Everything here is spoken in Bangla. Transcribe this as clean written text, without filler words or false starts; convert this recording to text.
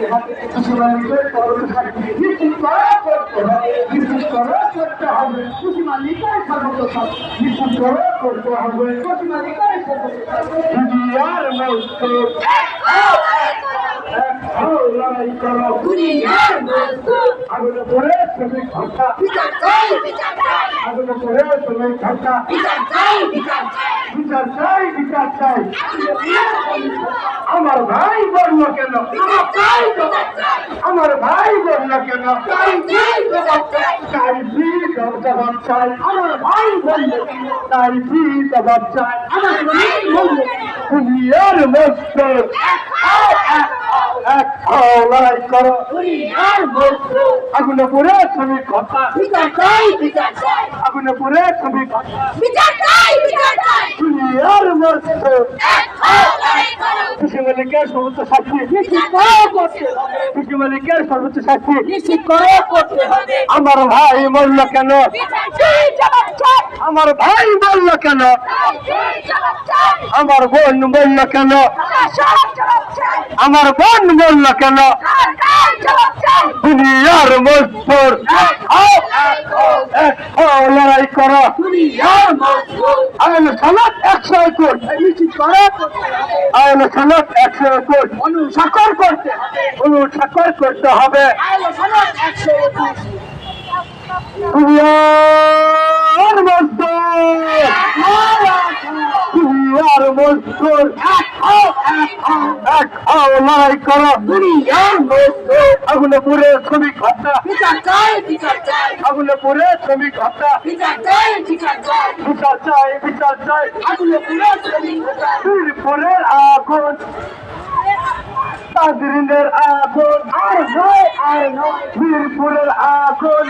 করতে হবে কৃষি মালিকের কর্মচারী নিশ্চিত করা করতে হবে নিশ্চিত করা করতে হবে কৃষি মালিকের সর্বোচ্চ শাস্তি নিশ্চিত করা করতে হবে কৃষি মালিকের সর্বোচ্চ শাস্তি দুনিয়ার মজদুর লড়াই করো দুনিয়ার মজদুর আগুনে পড়ে শ্রমিক ভাতা বিচার চাই বিচার চাই আগুনে পড়ে শ্রমিক ভাতা বিচার চাই বিচার চাই বিচার চাই বিচার চাই আমার ভাই বলল কেন বিচার চাই বিচার চাই আমার ভাই বলল কেন চাই চাই বিচার চাই তাই জবাব চাই আমার ভাই বলল কেন তাই জবাব চাই আমার ভাই বলল দুনিয়ার মজদুর এক লড়াই করো দুনিয়ার মজদুর আগুনে পড়ে শ্রমিক ভাতা বিচার চাই বিচার চাই আগুনে পড়ে শ্রমিক ভাতা বিচার চাই বিচার চাই দুনিয়ার মজদুর লড়াই করো কৃষি মালিকের সর্বোচ্চ শাস্তি নিশ্চিত করে করতে হবে কৃষি মালিকের সর্বোচ্চ শাস্তি নিশ্চিত করে করতে হবে আমার ভাই বলল কেন বিচার চাই জবাব চাই আমার ভাই বলল কেন চাই চাই জবাব চাই আমার বোন বলল কেন সব জবাব চাই আমার বোন বলল কেন সরকার জবাব চাই দুনিয়ার মজদুর লড়াই করো দুনিয়ার মজদুর আইন সালাত 100 একর নিশ্চিত করে করতে হবে আইন সালাত 100 একর অনুসাকর করতে হবে অনুসাকর করতে হবে আইলো সনদ 121 দুনিয়ার মজদুর দুনিয়ার মজদুর লড়াই করো দুনিয়ার মজদুর আগুনে পুরে শ্রমিক ভাতা বিচার চাই বিচার চাই আগুনে পুরে শ্রমিক ভাতা বিচার চাই বিচার চাই বিচার চাই বিচার চাই আগুনে পুরো শ্রমিক ভাতা বীরপুরের আগুন তাজরিনের আগুন আর নয় বীরপুরের আগুন